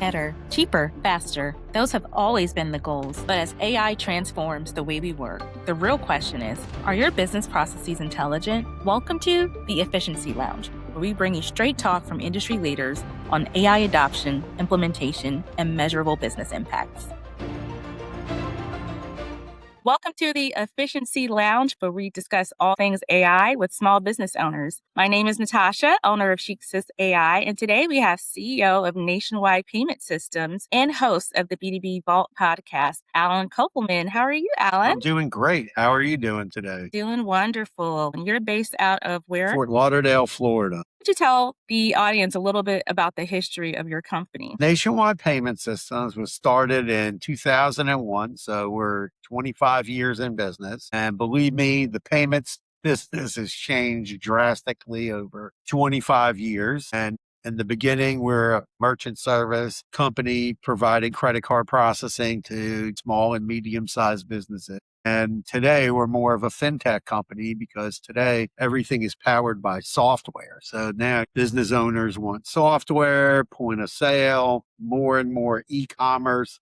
better, cheaper, faster. Those have always been the goals. But as AI transforms the way we work, the real question is, are your business processes intelligent? Welcome to the Efficiency Lounge, where we bring you straight talk from industry leaders on AI adoption, implementation, and measurable business impacts. Welcome to the Efficiency Lounge, where we discuss all things AI with small business owners. My name is Natasha, owner of SheikSys AI, and today we have CEO of Nationwide Payment Systems and host of the B2B Vault podcast, Alan Kopelman. How are you, Alan? I'm doing great. How are you doing today? Doing wonderful. And you're based out of where? Fort Lauderdale, Florida. Could you tell the audience a little bit about the history of your company? Nationwide Payment Systems was started in 2001, so we're 25 years in business. And believe me, the payments business has changed drastically over 25 years. And in the beginning, we're a merchant service company providing credit card processing to small and medium-sized businesses. And today we're more of a fintech company because today everything is powered by software. So now business owners want software, point of sale, more and more e-commerce.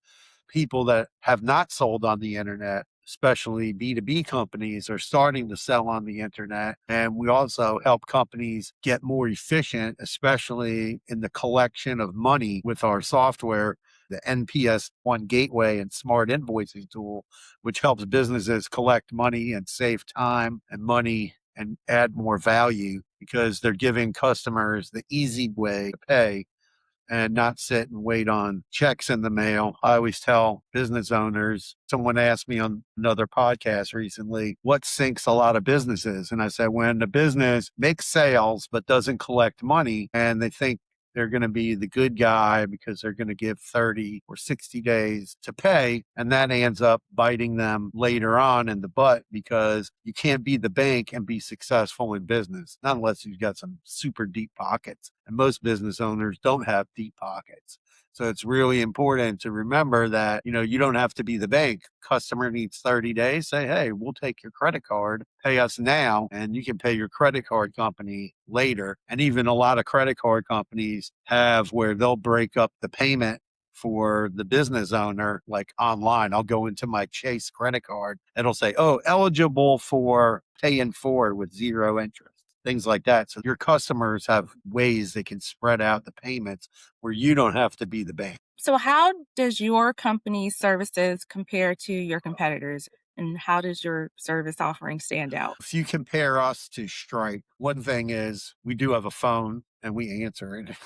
People that have not sold on the internet, especially B2B companies, are starting to sell on the internet. And we also help companies get more efficient, especially in the collection of money with our software, the NPS One Gateway and Smart Invoicing tool, which helps businesses collect money and save time and money and add more value because they're giving customers the easy way to pay and not sit and wait on checks in the mail. I always tell business owners, someone asked me on another podcast recently, what sinks a lot of businesses? And I said, when the business makes sales but doesn't collect money and they think they're going to be the good guy because they're going to give 30 or 60 days to pay. And that ends up biting them later on in the butt because you can't be the bank and be successful in business, not unless you've got some super deep pockets. And most business owners don't have deep pockets. So it's really important to remember that, you don't have to be the bank. Customer needs 30 days. Say, hey, we'll take your credit card, pay us now, and you can pay your credit card company later. And even a lot of credit card companies have where they'll break up the payment for the business owner, like online. I'll go into my Chase credit card. It'll say, oh, eligible for pay in full with zero interest. Things like that. So your customers have ways they can spread out the payments where you don't have to be the bank. So how does your company's services compare to your competitors? And how does your service offering stand out? If you compare us to Stripe, one thing is we do have a phone and we answer it.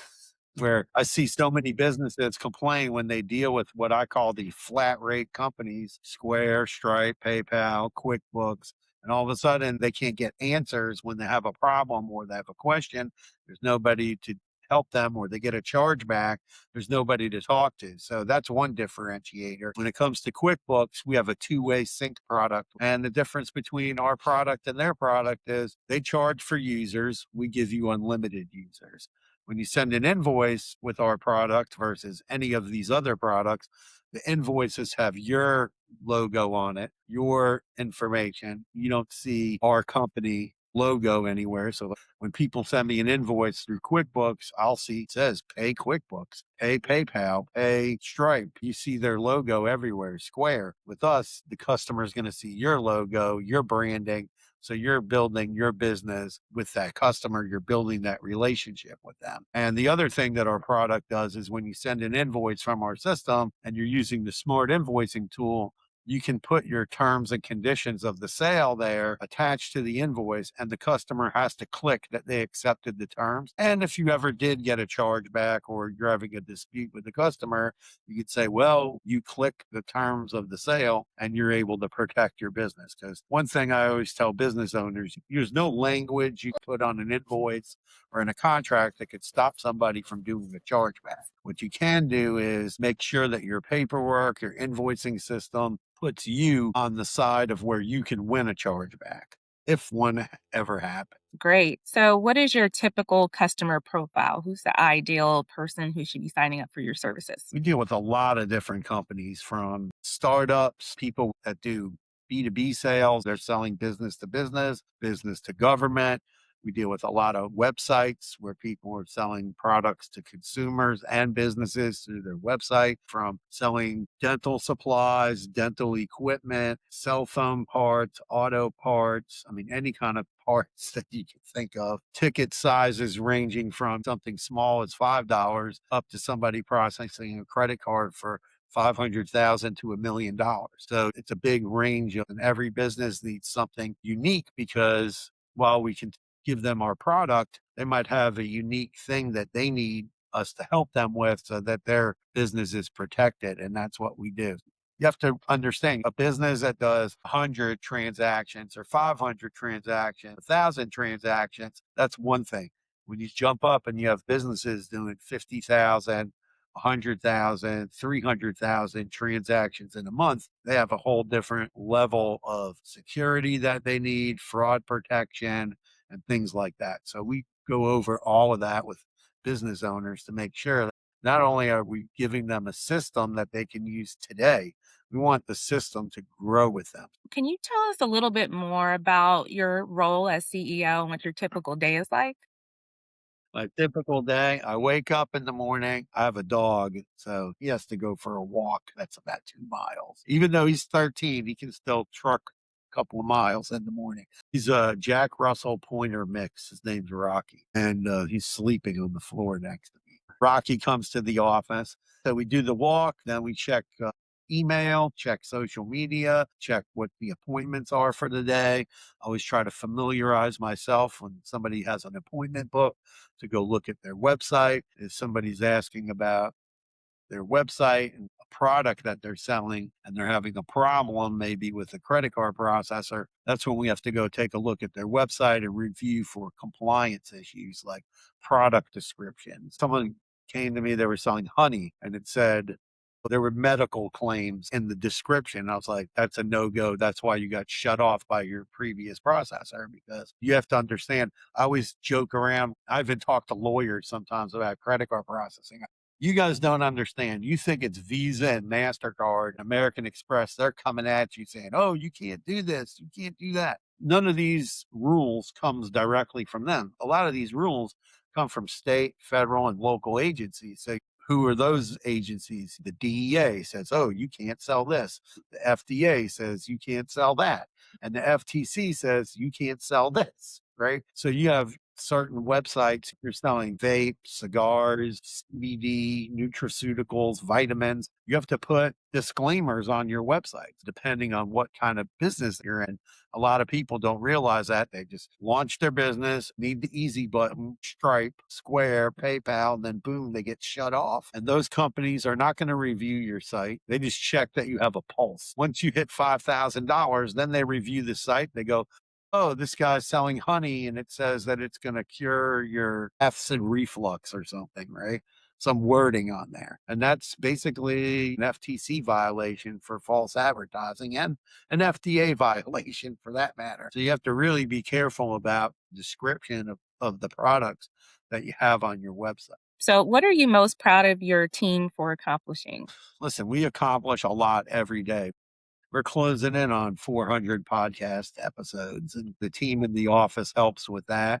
Where I see so many businesses complain when they deal with what I call the flat rate companies, Square, Stripe, PayPal, QuickBooks, and all of a sudden they can't get answers when they have a problem or they have a question. There's nobody to help them, or they get a chargeback. There's nobody to talk to. So that's one differentiator. When it comes to QuickBooks, we have a two-way sync product. And the difference between our product and their product is they charge for users. We give you unlimited users. When you send an invoice with our product versus any of these other products, the invoices have your logo on it, your information. You don't see our company logo anywhere. So when people send me an invoice through QuickBooks, I'll see it says pay QuickBooks, pay PayPal, pay Stripe. You see their logo everywhere, Square. With us, the customer is going to see your logo, your branding. So you're building your business with that customer. You're building that relationship with them. And the other thing that our product does is when you send an invoice from our system and you're using the smart invoicing tool, you can put your terms and conditions of the sale there attached to the invoice, and the customer has to click that they accepted the terms. And if you ever did get a chargeback or you're having a dispute with the customer, you could say, well, you click the terms of the sale and you're able to protect your business. Because one thing I always tell business owners, there's no language you put on an invoice or in a contract that could stop somebody from doing a chargeback. What you can do is make sure that your paperwork, your invoicing system puts you on the side of where you can win a chargeback if one ever happens. Great. So what is your typical customer profile? Who's the ideal person who should be signing up for your services? We deal with a lot of different companies, from startups, people that do B2B sales. They're selling business to business, business to government. We deal with a lot of websites where people are selling products to consumers and businesses through their website, from selling dental supplies, dental equipment, cell phone parts, auto parts. I mean, any kind of parts that you can think of. Ticket sizes ranging from something small as $5 up to somebody processing a credit card for 500,000 to $1 million. So it's a big range, and every business needs something unique because while we can give them our product, they might have a unique thing that they need us to help them with so that their business is protected. And that's what we do. You have to understand, a business that does 100 transactions or 500 transactions, 1,000 transactions, that's one thing. When you jump up and you have businesses doing 50,000, 100,000, 300,000 transactions in a month, they have a whole different level of security that they need, fraud protection, and things like that. So we go over all of that with business owners to make sure that not only are we giving them a system that they can use today, we want the system to grow with them. Can you tell us a little bit more about your role as CEO and what your typical day is like? My typical day, I wake up in the morning. I have a dog, so he has to go for a walk. That's about 2 miles. Even though he's 13, he can still truck a couple of miles in the morning. He's a Jack Russell Pointer mix. His name's Rocky, and he's sleeping on the floor next to me. Rocky comes to the office. So we do the walk, then we check email, check social media, check what the appointments are for the day. I always try to familiarize myself when somebody has an appointment book to go look at their website. If somebody's asking about their website and a product that they're selling and they're having a problem maybe with a credit card processor, that's when we have to go take a look at their website and review for compliance issues like product descriptions. Someone came to me, they were selling honey, and it said there were medical claims in the description. I was like, that's a no-go. That's why you got shut off by your previous processor, because you have to understand. I always joke around. I even talk to lawyers sometimes about credit card processing. You guys don't understand. You think it's Visa and MasterCard, American Express. They're coming at you saying, oh, you can't do this. You can't do that. None of these rules comes directly from them. A lot of these rules come from state, federal, and local agencies. So who are those agencies? The DEA says, oh, you can't sell this. The FDA says you can't sell that. And the FTC says you can't sell this, right? So you have certain websites, you're selling vapes, cigars, CBD, nutraceuticals, vitamins. You have to put disclaimers on your website depending on what kind of business you're in. A lot of people don't realize that. They just launch their business, need the easy button, Stripe, Square, PayPal, and then boom, they get shut off. And those companies are not going to review your site. They just check that you have a pulse. Once you hit $5,000, then they review the site. They go, oh, this guy's selling honey and it says that it's going to cure your acid reflux or something, right? Some wording on there. And that's basically an FTC violation for false advertising and an FDA violation for that matter. So you have to really be careful about description of the products that you have on your website. So, what are you most proud of your team for accomplishing? Listen, we accomplish a lot every day. We're closing in on 400 podcast episodes, and the team in the office helps with that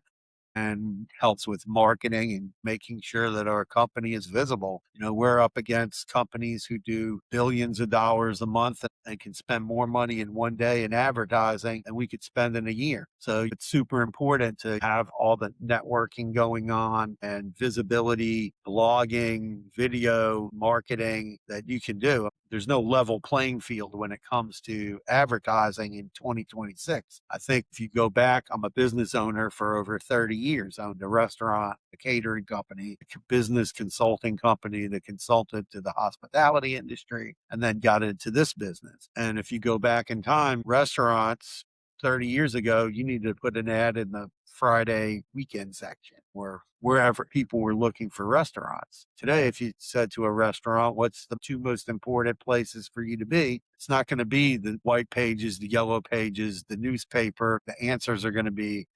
and helps with marketing and making sure that our company is visible. You know, we're up against companies who do billions of dollars a month and can spend more money in one day in advertising than we could spend in a year. So it's super important to have all the networking going on and visibility, blogging, video, marketing that you can do. There's no level playing field when it comes to advertising in 2026. I think if you go back, I'm a business owner for over 30 years. I owned a restaurant, a catering company, a business consulting company that consulted to the hospitality industry, and then got into this business. And if you go back in time, restaurants 30 years ago, you needed to put an ad in the Friday weekend section or wherever people were looking for restaurants. Today, if you said to a restaurant, what's the two most important places for you to be? It's not going to be the white pages, the yellow pages, the newspaper. The answers are going to be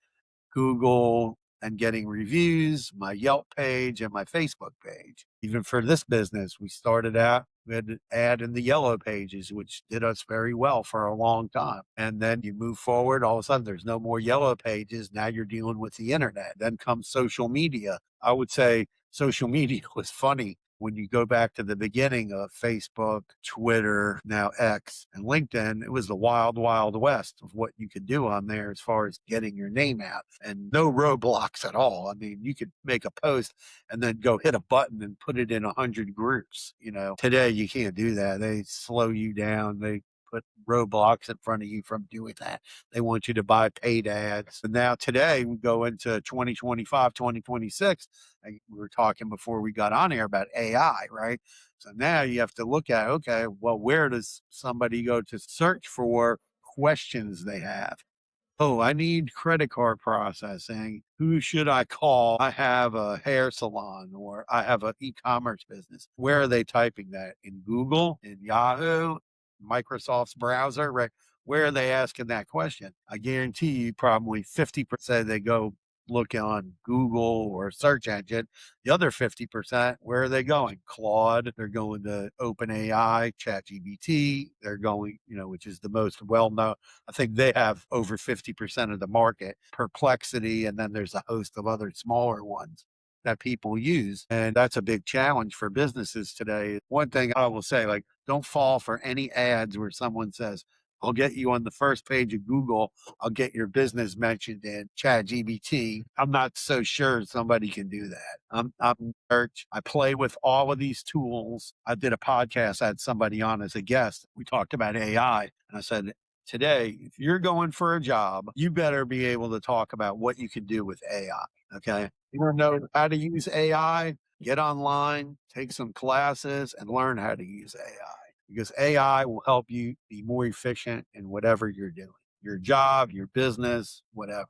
Google and getting reviews, my Yelp page and my Facebook page. Even for this business, we started out We had to add in the yellow pages, which did us very well for a long time. And then you move forward, all of a sudden there's no more yellow pages. Now you're dealing with the internet. Then comes social media. I would say social media was funny when you go back to the beginning of Facebook, Twitter, now X, and LinkedIn. It was the wild, wild west of what you could do on there as far as getting your name out, and no roadblocks at all. I mean, you could make a post and then go hit a button and put it in 100 groups. Today you can't do that. They slow you down. They put roadblocks in front of you from doing that. They want you to buy paid ads. And now today we go into 2025, 2026. We were talking before we got on here about AI, right? So now you have to look at, okay, well, where does somebody go to search for questions they have? Oh, I need credit card processing. Who should I call? I have a hair salon or I have an e-commerce business. Where are they typing that? In Google, in Yahoo, Microsoft's browser, right? Where are they asking that question? I guarantee you probably 50% they go look on Google or search engine. The other 50%, where are they going? Claude, they're going to OpenAI, ChatGPT, they're going, which is the most well known. I think they have over 50% of the market, Perplexity, and then there's a host of other smaller ones that people use. And that's a big challenge for businesses today. One thing I will say, like, don't fall for any ads where someone says, I'll get you on the first page of Google. I'll get your business mentioned in ChatGPT. I'm not so sure somebody can do that. I'm search. I play with all of these tools. I did a podcast. I had somebody on as a guest. We talked about AI, and I said, today, if you're going for a job, you better be able to talk about what you can do with AI. Okay. You don't know how to use AI? Get online, take some classes, and learn how to use AI, because AI will help you be more efficient in whatever you're doing, your job, your business, whatever.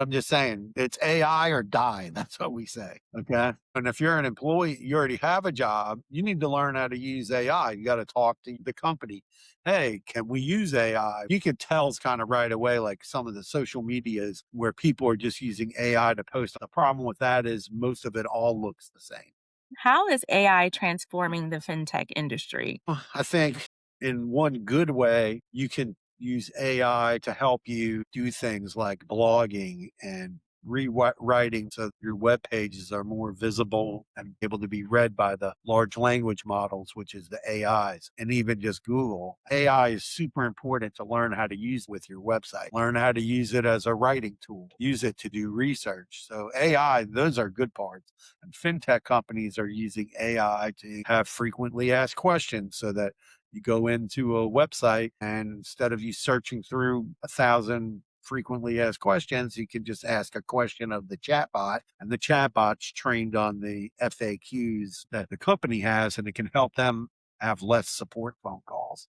I'm just saying it's AI or die. That's what we say. Okay. And if you're an employee, you already have a job, you need to learn how to use AI. You got to talk to the company. Hey, can we use AI? You can tell kind of right away, like some of the social medias where people are just using AI to post. The problem with that is most of it all looks the same. How is AI transforming the fintech industry? I think in one good way, you can use AI to help you do things like blogging and rewriting so your web pages are more visible and able to be read by the large language models, which is the AIs, and even just Google. AI is super important to learn how to use with your website. Learn how to use it as a writing tool. Use it to do research. So AI, those are good parts. And fintech companies are using AI to have frequently asked questions so that you go into a website and instead of you searching through 1,000 frequently asked questions, you can just ask a question of the chatbot, and the chatbot's trained on the FAQs that the company has, and it can help them have less support phone calls.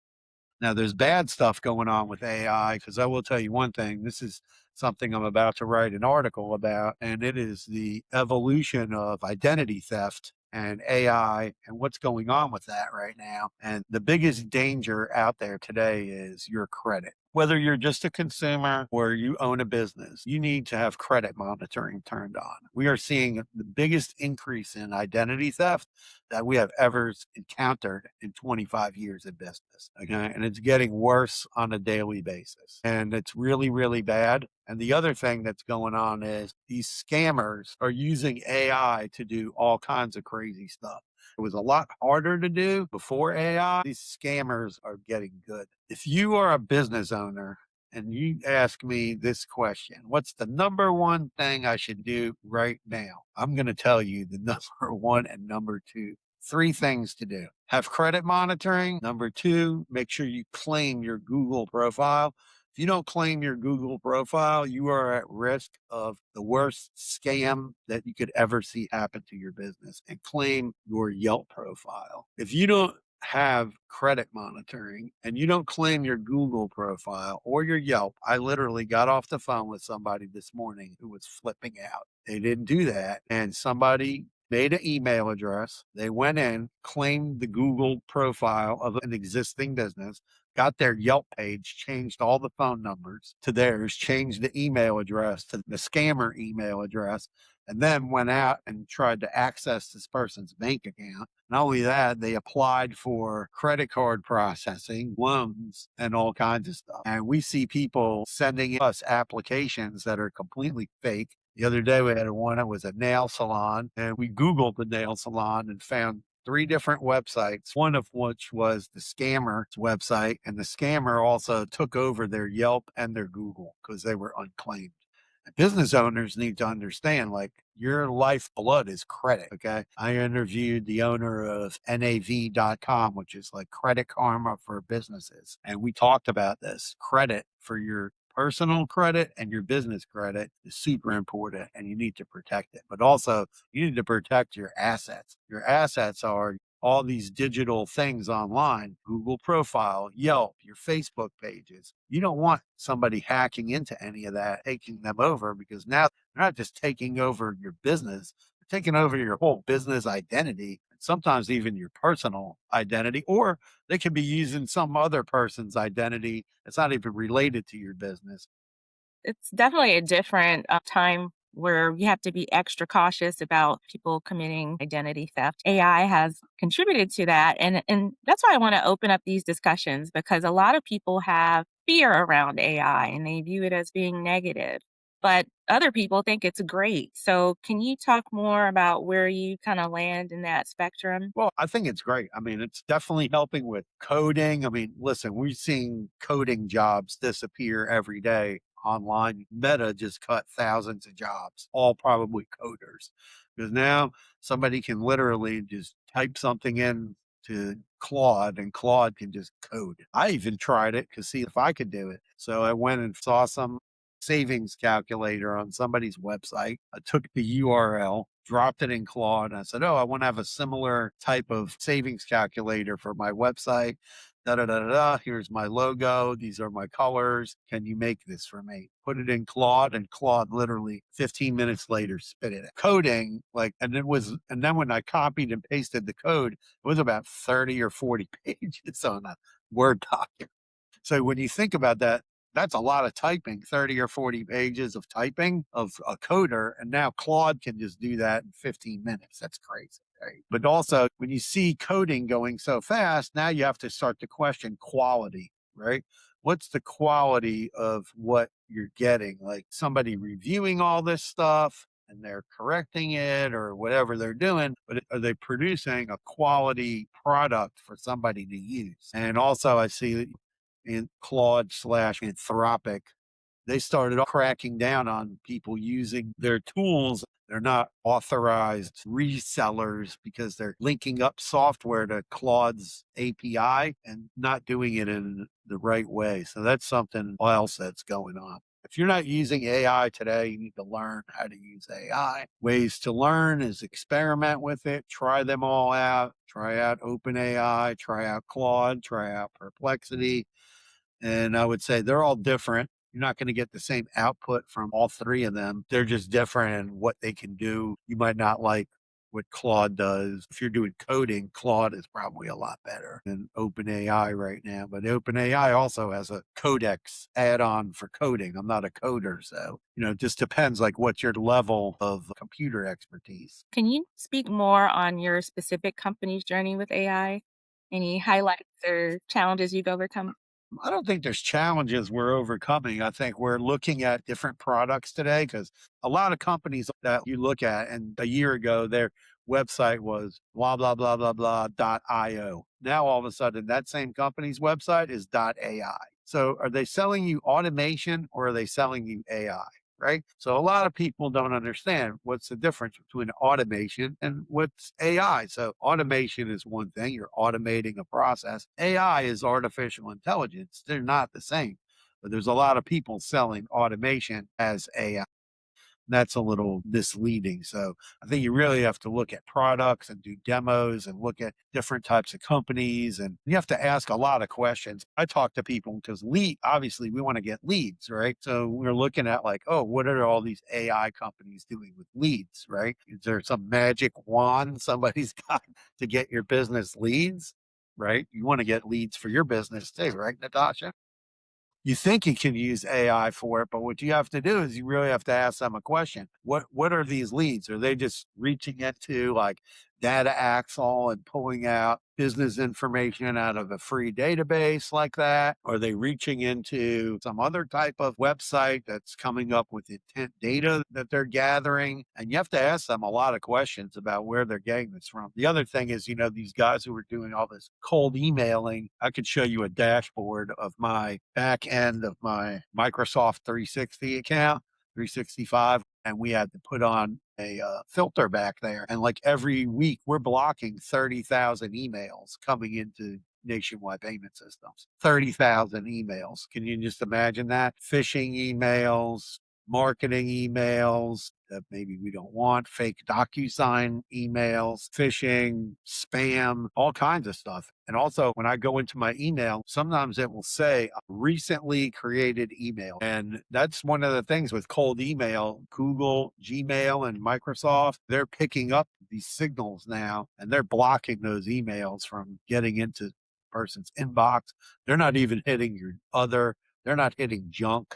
Now, there's bad stuff going on with AI, because I will tell you one thing. This is something I'm about to write an article about, and it is the evolution of identity theft and AI and what's going on with that right now. And the biggest danger out there today is your credit. Whether you're just a consumer or you own a business, you need to have credit monitoring turned on. We are seeing the biggest increase in identity theft that we have ever encountered in 25 years in business. Okay. And it's getting worse on a daily basis. And it's really, really bad. And the other thing that's going on is these scammers are using AI to do all kinds of crazy stuff. It was a lot harder to do before AI. These scammers are getting good. If you are a business owner and you ask me this question, what's the number one thing I should do right now? I'm going to tell you the number one and number two. Three things to do. Have credit monitoring. Number two, make sure you claim your Google profile. If you don't claim your Google profile, you are at risk of the worst scam that you could ever see happen to your business. And claim your Yelp profile. If you don't have credit monitoring and you don't claim your Google profile or your Yelp, I literally got off the phone with somebody this morning who was flipping out. They didn't do that. And somebody made an email address. They went in, claimed the Google profile of an existing business, got their Yelp page, changed all the phone numbers to theirs, changed the email address to the scammer email address, and then went out and tried to access this person's bank account. Not only that, they applied for credit card processing, loans, and all kinds of stuff. And we see people sending us applications that are completely fake. The other day, we had one that was a nail salon, and we Googled the nail salon and found three different websites, one of which was the scammer's website. And the scammer also took over their Yelp and their Google because they were unclaimed. Business owners need to understand, like, your lifeblood is credit. Okay. I interviewed the owner of NAV.com, which is like Credit Karma for businesses. And we talked about this. Credit, for your personal credit and your business credit, is super important, and you need to protect it. But also, you need to protect your assets. Your assets are all these digital things online, Google profile, Yelp, your Facebook pages. You don't want somebody hacking into any of that, taking them over, because now they're not just taking over your business, they're taking over your whole business identity, sometimes even your personal identity, or they could be using some other person's identity that's not even related to your business. It's definitely a different time where you have to be extra cautious about people committing identity theft. AI has contributed to that. And that's why I want to open up these discussions, because a lot of people have fear around AI and they view it as being negative. But other people think it's great. So, can you talk more about where you kind of land in that spectrum? Well, I think it's great. I mean, it's definitely helping with coding. I mean, listen, we're seeing coding jobs disappear every day online. Meta just cut thousands of jobs, all probably coders, because now somebody can literally just type something in to Claude, and Claude can just code. I even tried it to see if I could do it. So I went and saw some savings calculator on somebody's website. I took the URL, dropped it in Claude, and I said, "Oh, I want to have a similar type of savings calculator for my website. Da da da da. Da. Here's my logo. These are my colors. Can you make this for me?" Put it in Claude, and Claude literally 15 minutes later spit it out. Coding, like, and then when I copied and pasted the code, it was about 30 or 40 pages on a Word document. So when you think about that, that's a lot of typing, 30 or 40 pages of typing of a coder. And now Claude can just do that in 15 minutes. That's crazy. Right? But also, when you see coding going so fast, now you have to start to question quality, right? What's the quality of what you're getting? Like, somebody reviewing all this stuff and they're correcting it or whatever they're doing, but are they producing a quality product for somebody to use? And also, I see in Claude slash Anthropic, they started cracking down on people using their tools. They're not authorized resellers because they're linking up software to Claude's API and not doing it in the right way. So that's something else that's going on. If you're not using AI today, you need to learn how to use AI. Ways to learn is experiment with it, try them all out. Try out OpenAI, try out Claude, try out Perplexity, and I would say they're all different. You're not going to get the same output from all three of them. They're just different in what they can do. You might not like what Claude does. If you're doing coding, Claude is probably a lot better than OpenAI right now. But OpenAI also has a Codex add-on for coding. I'm not a coder, so it just depends like what's your level of computer expertise. Can you speak more on your specific company's journey with AI? Any highlights or challenges you've overcome? I don't think there's challenges we're overcoming. I think we're looking at different products today because a lot of companies that you look at, and a year ago, their website was blah, blah, blah, blah, blah, .io. Now, all of a sudden, that same company's website is .ai. So are they selling you automation or are they selling you AI? Right. So a lot of people don't understand what's the difference between automation and what's AI. So automation is one thing, you're automating a process. AI is artificial intelligence. They're not the same. But there's a lot of people selling automation as AI. That's a little misleading. So I think you really have to look at products and do demos and look at different types of companies. And you have to ask a lot of questions. I talk to people because obviously we want to get leads, right? So we're looking at like, oh, what are all these AI companies doing with leads, right? Is there some magic wand somebody's got to get your business leads, right? You want to get leads for your business too, right, Natasha? You think you can use AI for it, but what you have to do is you really have to ask them a question. What are these leads? Are they just reaching into like data axle and pulling out business information out of a free database like that? Are they reaching into some other type of website that's coming up with intent data that they're gathering? And you have to ask them a lot of questions about where they're getting this from. The other thing is, these guys who are doing all this cold emailing, I could show you a dashboard of my back end of my Microsoft 360 account, 365, and we had to put on a filter back there. And like every week, we're blocking 30,000 emails coming into nationwide payment systems. 30,000 emails. Can you just imagine that? Phishing emails, marketing emails that maybe we don't want, fake DocuSign emails, phishing, spam, all kinds of stuff. And also, when I go into my email, sometimes it will say recently created email. And that's one of the things with cold email. Google, Gmail, and Microsoft, they're picking up these signals now and they're blocking those emails from getting into person's inbox. They're not even hitting they're not hitting junk.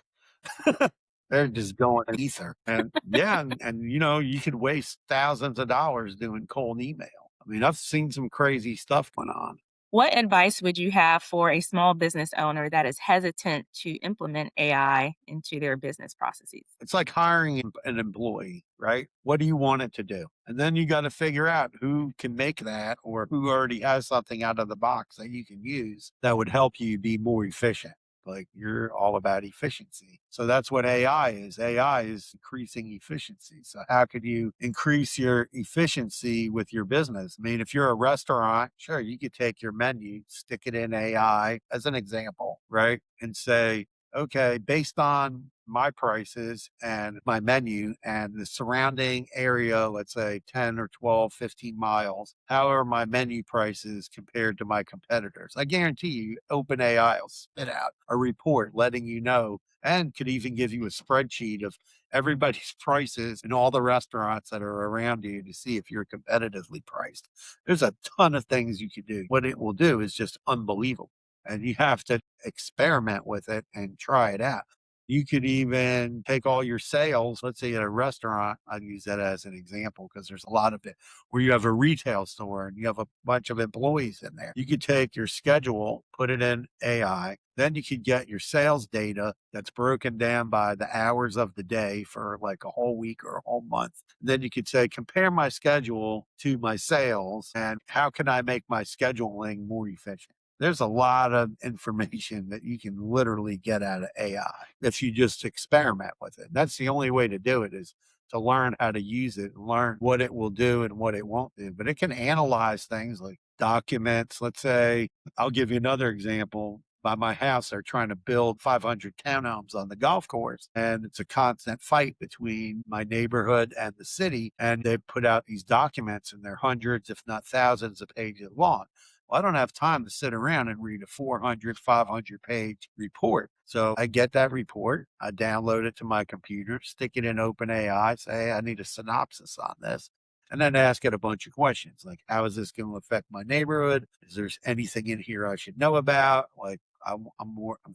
They're just going ether. And yeah, and you could waste thousands of dollars doing cold email. I mean, I've seen some crazy stuff going on. What advice would you have for a small business owner that is hesitant to implement AI into their business processes? It's like hiring an employee, right? What do you want it to do? And then you got to figure out who can make that or who already has something out of the box that you can use that would help you be more efficient. Like you're all about efficiency. So that's what AI is. AI is increasing efficiency. So how could you increase your efficiency with your business? I mean, if you're a restaurant, sure, you could take your menu, stick it in AI as an example, right? And say, okay, based on my prices and my menu and the surrounding area, let's say 10 or 12, 15 miles, how are my menu prices compared to my competitors? I guarantee you, OpenAI will spit out a report letting you know and could even give you a spreadsheet of everybody's prices in all the restaurants that are around you to see if you're competitively priced. There's a ton of things you could do. What it will do is just unbelievable. And you have to experiment with it and try it out. You could even take all your sales, let's say at a restaurant, I'd use that as an example because there's a lot of it where you have a retail store and you have a bunch of employees in there. You could take your schedule, put it in AI, then you could get your sales data that's broken down by the hours of the day for like a whole week or a whole month. Then you could say, compare my schedule to my sales and how can I make my scheduling more efficient? There's a lot of information that you can literally get out of AI if you just experiment with it. That's the only way to do it is to learn how to use it and learn what it will do and what it won't do. But it can analyze things like documents. Let's say, I'll give you another example. By my house, they're trying to build 500 townhomes on the golf course. And it's a constant fight between my neighborhood and the city. And they put out these documents and they're hundreds, if not thousands of pages long. Well, I don't have time to sit around and read a 400, 500 page report. So I get that report, I download it to my computer, stick it in OpenAI, say, hey, I need a synopsis on this, and then ask it a bunch of questions like, how is this going to affect my neighborhood? Is there anything in here I should know about? Like, I'm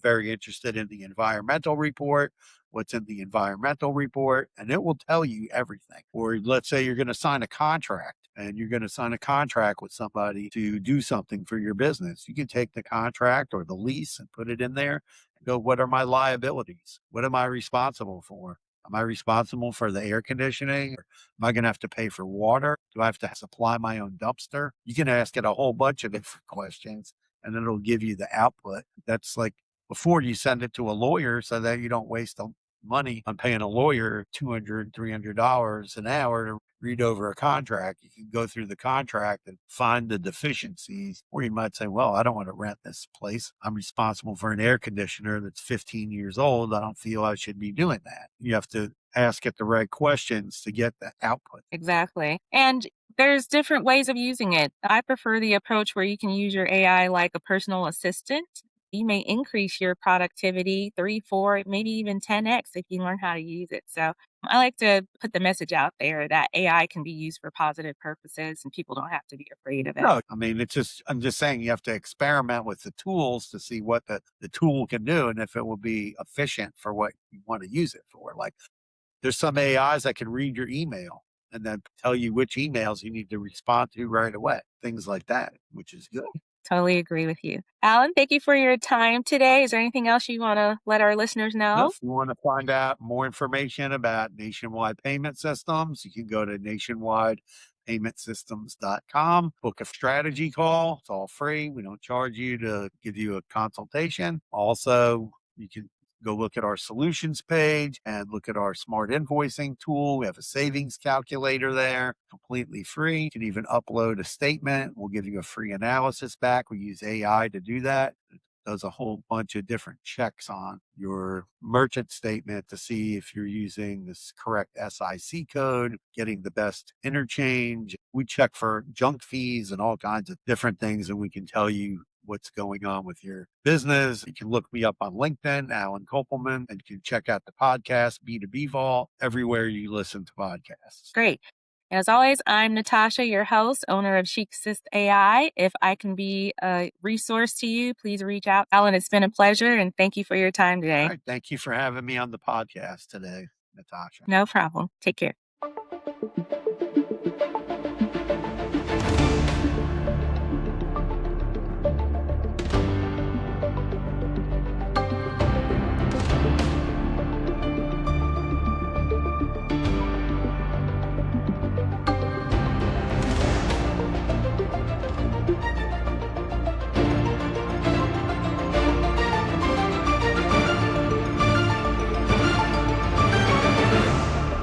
very interested in the environmental report. What's in the environmental report? And it will tell you everything. Or let's say you're going to sign a contract and you're going to sign a contract with somebody to do something for your business. You can take the contract or the lease and put it in there and go, what are my liabilities? What am I responsible for? Am I responsible for the air conditioning? Or am I going to have to pay for water? Do I have to supply my own dumpster? You can ask it a whole bunch of different questions and it'll give you the output. That's like before you send it to a lawyer so that you don't waste the money on paying a lawyer $200, $300 an hour to read over a contract. You can go through the contract and find the deficiencies, or you might say, well, I don't want to rent this place. I'm responsible for an air conditioner that's 15 years old. I don't feel I should be doing that. You have to ask it the right questions to get the output. Exactly. And there's different ways of using it. I prefer the approach where you can use your AI like a personal assistant. You may increase your productivity 3, 4, maybe even 10x if you learn how to use it. So I like to put the message out there that AI can be used for positive purposes and people don't have to be afraid of it. No, I mean, I'm just saying you have to experiment with the tools to see what the tool can do and if it will be efficient for what you want to use it for. Like there's some AIs that can read your email and then tell you which emails you need to respond to right away. Things like that, which is good. Totally agree with you. Alan, thank you for your time today. Is there anything else you want to let our listeners Now, know? if you want to find out more information about nationwide payment systems, you can go to nationwidepaymentsystems.com, book a strategy call. It's all free. We don't charge you to give you a consultation. Also, you can go look at our solutions page and look at our smart invoicing tool. We have a savings calculator there, completely free. You can even upload a statement. We'll give you a free analysis back. We use AI to do that. Does a whole bunch of different checks on your merchant statement to see if you're using this correct SIC code, getting the best interchange. We check for junk fees and all kinds of different things, and we can tell you what's going on with your business. You can look me up on LinkedIn, Alan Kopelman, and you can check out the podcast, B2B Vault, everywhere you listen to podcasts. Great. As always, I'm Natasha, your host, owner of Chic Assist AI. If I can be a resource to you, please reach out. Alan, it's been a pleasure and thank you for your time All today. right. Thank you for having me on the podcast today, Natasha. No problem. Take care.